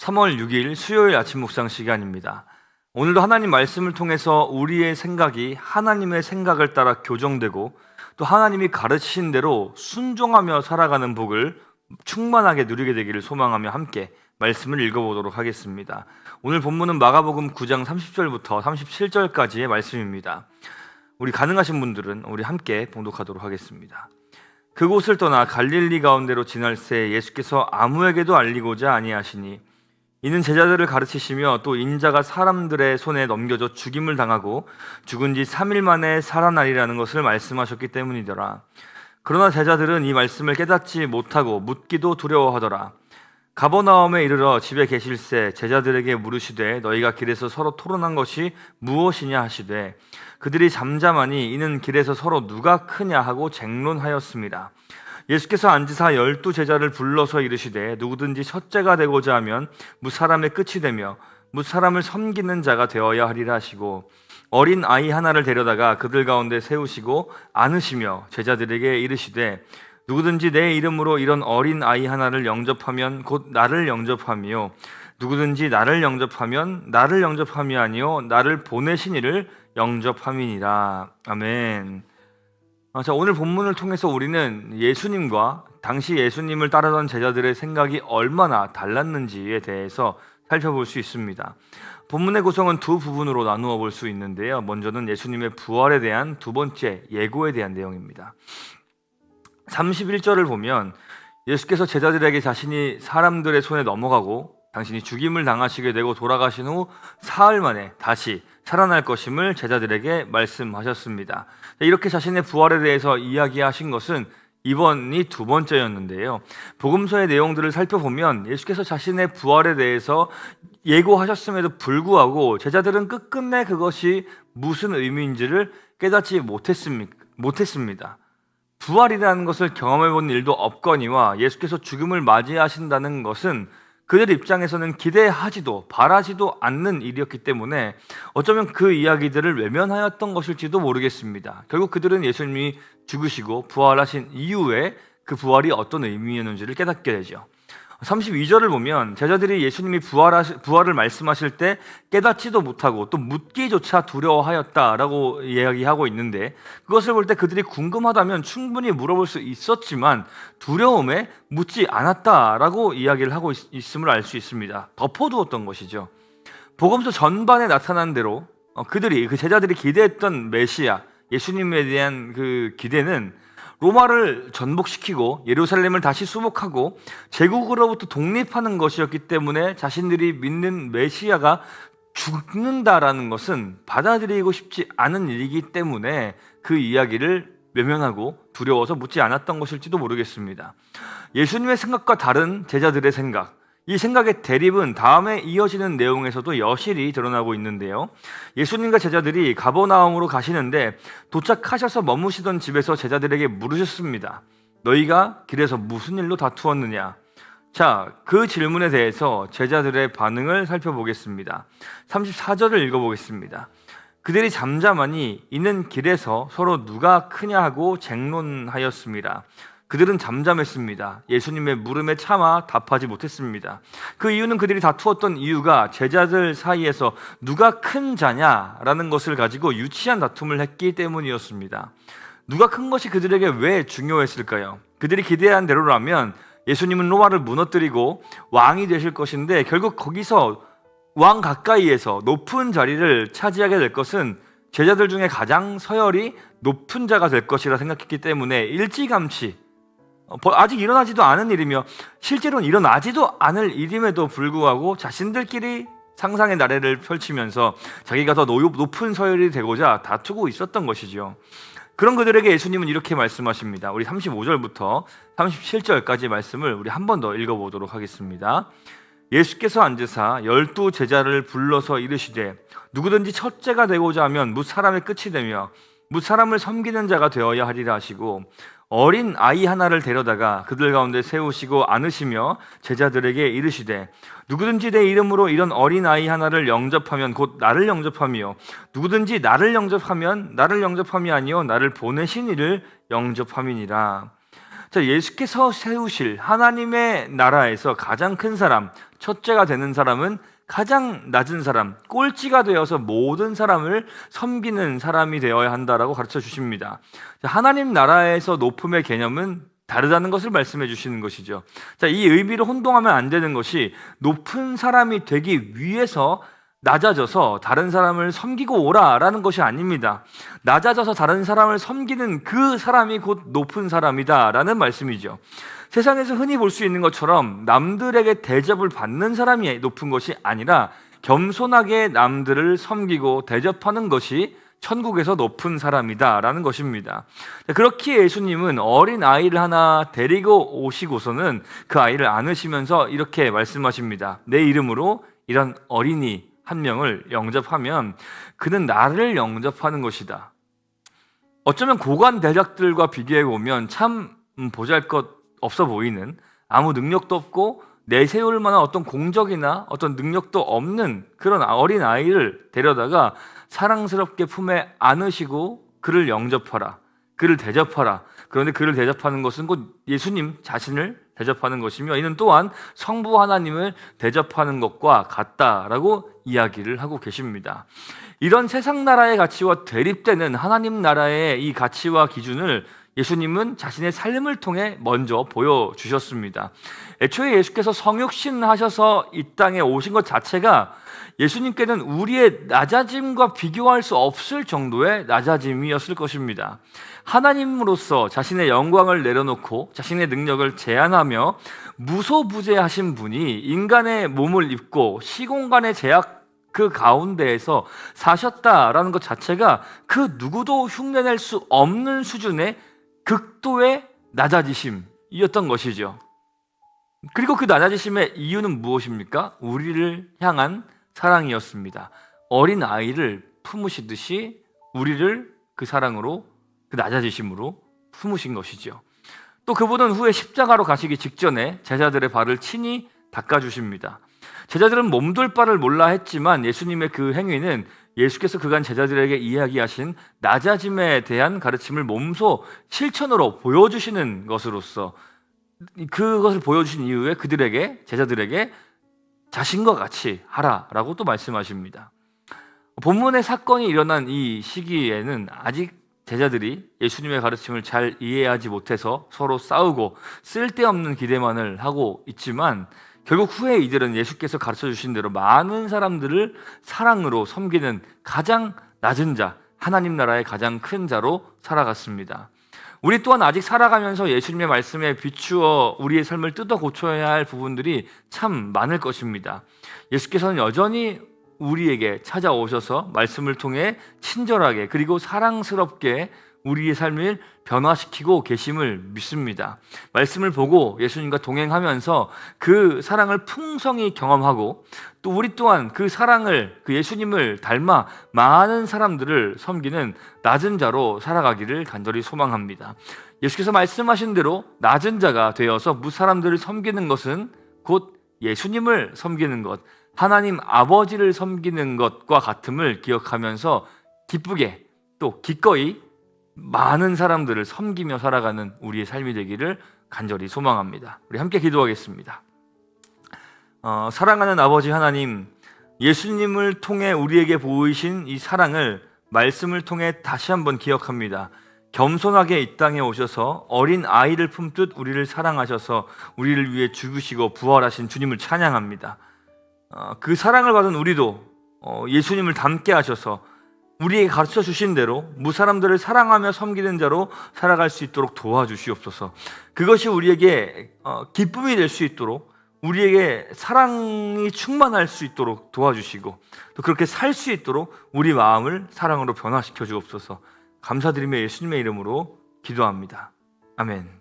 3월 6일 수요일 아침 묵상 시간입니다. 오늘도 하나님 말씀을 통해서 우리의 생각이 하나님의 생각을 따라 교정되고 또 하나님이 가르치신 대로 순종하며 살아가는 복을 충만하게 누리게 되기를 소망하며 함께 말씀을 읽어보도록 하겠습니다. 오늘 본문은 마가복음 9장 30절부터 37절까지의 말씀입니다. 우리 가능하신 분들은 우리 함께 봉독하도록 하겠습니다. 그곳을 떠나 갈릴리 가운데로 지날새 예수께서 아무에게도 알리고자 아니하시니 이는 제자들을 가르치시며 또 인자가 사람들의 손에 넘겨져 죽임을 당하고 죽은 지 3일 만에 살아나리라는 것을 말씀하셨기 때문이더라. 그러나 제자들은 이 말씀을 깨닫지 못하고 묻기도 두려워하더라. 가버나움에 이르러 집에 계실새 제자들에게 물으시되 너희가 길에서 서로 토론한 것이 무엇이냐 하시되 그들이 잠잠하니 이는 길에서 서로 누가 크냐 하고 쟁론하였습니다. 예수께서 앉으사 12 제자를 불러서 이르시되 누구든지 첫째가 되고자 하면 무사람의 끝이 되며 무사람을 섬기는 자가 되어야 하리라 하시고 어린 아이 하나를 데려다가 그들 가운데 세우시고 안으시며 제자들에게 이르시되 누구든지 내 이름으로 이런 어린 아이 하나를 영접하면 곧 나를 영접하며 누구든지 나를 영접하면 나를 영접함이 아니요 나를 보내신 이를 영접함이니라. 아멘. 자, 오늘 본문을 통해서 우리는 예수님과 당시 예수님을 따르던 제자들의 생각이 얼마나 달랐는지에 대해서 살펴볼 수 있습니다. 본문의 구성은 두 부분으로 나누어 볼 수 있는데요. 먼저는 예수님의 부활에 대한 두 번째 예고에 대한 내용입니다. 31절을 보면 예수께서 제자들에게 자신이 사람들의 손에 넘어가고 당신이 죽임을 당하시게 되고 돌아가신 후 사흘 만에 다시 살아날 것임을 제자들에게 말씀하셨습니다. 이렇게 자신의 부활에 대해서 이야기하신 것은 이번이 두 번째였는데요. 복음서의 내용들을 살펴보면 예수께서 자신의 부활에 대해서 예고하셨음에도 불구하고 제자들은 끝끝내 그것이 무슨 의미인지를 깨닫지 못했습니다. 부활이라는 것을 경험해 본 일도 없거니와 예수께서 죽음을 맞이하신다는 것은 그들 입장에서는 기대하지도 바라지도 않는 일이었기 때문에 어쩌면 그 이야기들을 외면하였던 것일지도 모르겠습니다. 결국 그들은 예수님이 죽으시고 부활하신 이후에 그 부활이 어떤 의미였는지를 깨닫게 되죠. 32절을 보면 제자들이 예수님이 부활을 말씀하실 때 깨닫지도 못하고 또 묻기조차 두려워하였다라고 이야기하고 있는데 그것을 볼 때 그들이 궁금하다면 충분히 물어볼 수 있었지만 두려움에 묻지 않았다라고 이야기를 하고 있음을 알 수 있습니다. 덮어두었던 것이죠. 복음서 전반에 나타난 대로 그 제자들이 기대했던 메시아 예수님에 대한 그 기대는 로마를 전복시키고 예루살렘을 다시 수복하고 제국으로부터 독립하는 것이었기 때문에 자신들이 믿는 메시아가 죽는다라는 것은 받아들이고 싶지 않은 일이기 때문에 그 이야기를 외면하고 두려워서 묻지 않았던 것일지도 모르겠습니다. 예수님의 생각과 다른 제자들의 생각, 이 생각의 대립은 다음에 이어지는 내용에서도 여실히 드러나고 있는데요. 예수님과 제자들이 가버나움으로 가시는데 도착하셔서 머무시던 집에서 제자들에게 물으셨습니다. 너희가 길에서 무슨 일로 다투었느냐? 자, 그 질문에 대해서 제자들의 반응을 살펴보겠습니다. 34절을 읽어보겠습니다. 그들이 잠잠하니 이는 길에서 서로 누가 크냐 하고 쟁론하였습니다. 그들은 잠잠했습니다. 예수님의 물음에 차마 답하지 못했습니다. 그 이유는 그들이 다투었던 이유가 제자들 사이에서 누가 큰 자냐라는 것을 가지고 유치한 다툼을 했기 때문이었습니다. 누가 큰 것이 그들에게 왜 중요했을까요? 그들이 기대한 대로라면 예수님은 로마를 무너뜨리고 왕이 되실 것인데 결국 거기서 왕 가까이에서 높은 자리를 차지하게 될 것은 제자들 중에 가장 서열이 높은 자가 될 것이라 생각했기 때문에 일찌감치 아직 일어나지도 않은 일이며 실제로는 일어나지도 않을 일임에도 불구하고 자신들끼리 상상의 나래를 펼치면서 자기가 더 높은 서열이 되고자 다투고 있었던 것이죠. 그런 그들에게 예수님은 이렇게 말씀하십니다. 우리 35절부터 37절까지 말씀을 우리 한 번 더 읽어보도록 하겠습니다. 예수께서 앉으사 12 제자를 불러서 이르시되 누구든지 첫째가 되고자 하면 무사람의 끝이 되며 무사람을 섬기는 자가 되어야 하리라 하시고 어린 아이 하나를 데려다가 그들 가운데 세우시고 안으시며 제자들에게 이르시되 누구든지 내 이름으로 이런 어린 아이 하나를 영접하면 곧 나를 영접하며 누구든지 나를 영접하면 나를 영접함이 아니요 나를 보내신 이를 영접함이니라. 자, 예수께서 세우실 하나님의 나라에서 가장 큰 사람, 첫째가 되는 사람은 가장 낮은 사람, 꼴찌가 되어서 모든 사람을 섬기는 사람이 되어야 한다라고 가르쳐 주십니다. 자, 하나님 나라에서 높음의 개념은 다르다는 것을 말씀해 주시는 것이죠. 자, 이 의미를 혼동하면 안 되는 것이 높은 사람이 되기 위해서 낮아져서 다른 사람을 섬기고 오라라는 것이 아닙니다. 낮아져서 다른 사람을 섬기는 그 사람이 곧 높은 사람이다라는 말씀이죠. 세상에서 흔히 볼 수 있는 것처럼 남들에게 대접을 받는 사람이 높은 것이 아니라 겸손하게 남들을 섬기고 대접하는 것이 천국에서 높은 사람이다라는 것입니다. 그렇기에 예수님은 어린 아이를 하나 데리고 오시고서는 그 아이를 안으시면서 이렇게 말씀하십니다. 내 이름으로 이런 어린이 한 명을 영접하면 그는 나를 영접하는 것이다. 어쩌면 고관 대작들과 비교해 보면 참 보잘것 없어 보이는, 아무 능력도 없고 내세울 만한 어떤 공적이나 어떤 능력도 없는 그런 어린 아이를 데려다가 사랑스럽게 품에 안으시고 그를 영접하라, 그를 대접하라. 그런데 그를 대접하는 것은 곧 예수님 자신을 대접하는 것이며, 이는 또한 성부 하나님을 대접하는 것과 같다라고 이야기를 하고 계십니다. 이런 세상 나라의 가치와 대립되는 하나님 나라의 이 가치와 기준을 예수님은 자신의 삶을 통해 먼저 보여주셨습니다. 애초에 예수께서 성육신 하셔서 이 땅에 오신 것 자체가 예수님께는 우리의 낮아짐과 비교할 수 없을 정도의 낮아짐이었을 것입니다. 하나님으로서 자신의 영광을 내려놓고 자신의 능력을 제한하며 무소부재하신 분이 인간의 몸을 입고 시공간의 제약 그 가운데에서 사셨다라는 것 자체가 그 누구도 흉내낼 수 없는 수준의 극도의 낮아지심이었던 것이죠. 그리고 그 낮아지심의 이유는 무엇입니까? 우리를 향한 사랑이었습니다. 어린 아이를 품으시듯이 우리를 그 사랑으로, 그 낮아지심으로 품으신 것이죠. 또 그분은 후에 십자가로 가시기 직전에 제자들의 발을 친히 닦아주십니다. 제자들은 몸둘 바를 몰라 했지만 예수님의 그 행위는 예수께서 그간 제자들에게 이야기하신 낮아짐에 대한 가르침을 몸소 실천으로 보여주시는 것으로서, 그것을 보여주신 이후에 그들에게, 제자들에게 자신과 같이 하라라고 또 말씀하십니다. 본문의 사건이 일어난 이 시기에는 아직 제자들이 예수님의 가르침을 잘 이해하지 못해서 서로 싸우고 쓸데없는 기대만을 하고 있지만, 결국 후에 이들은 예수께서 가르쳐 주신 대로 많은 사람들을 사랑으로 섬기는 가장 낮은 자, 하나님 나라의 가장 큰 자로 살아갔습니다. 우리 또한 아직 살아가면서 예수님의 말씀에 비추어 우리의 삶을 뜯어 고쳐야 할 부분들이 참 많을 것입니다. 예수께서는 여전히 우리에게 찾아오셔서 말씀을 통해 친절하게 그리고 사랑스럽게 우리의 삶을 변화시키고 계심을 믿습니다. 말씀을 보고 예수님과 동행하면서 그 사랑을 풍성히 경험하고, 또 우리 또한 그 사랑을, 그 예수님을 닮아 많은 사람들을 섬기는 낮은 자로 살아가기를 간절히 소망합니다. 예수께서 말씀하신 대로 낮은 자가 되어서 무사람들을 섬기는 것은 곧 예수님을 섬기는 것, 하나님 아버지를 섬기는 것과 같음을 기억하면서 기쁘게 또 기꺼이 많은 사람들을 섬기며 살아가는 우리의 삶이 되기를 간절히 소망합니다. 우리 함께 기도하겠습니다. 사랑하는 아버지 하나님, 예수님을 통해 우리에게 보이신 이 사랑을 말씀을 통해 다시 한번 기억합니다. 겸손하게 이 땅에 오셔서 어린 아이를 품듯 우리를 사랑하셔서 우리를 위해 죽으시고 부활하신 주님을 찬양합니다. 그 사랑을 받은 우리도 예수님을 닮게 하셔서 우리에게 가르쳐 주신 대로 무사람들을 사랑하며 섬기는 자로 살아갈 수 있도록 도와주시옵소서. 그것이 우리에게 기쁨이 될 수 있도록, 우리에게 사랑이 충만할 수 있도록 도와주시고, 또 그렇게 살 수 있도록 우리 마음을 사랑으로 변화시켜 주옵소서. 감사드리며 예수님의 이름으로 기도합니다. 아멘.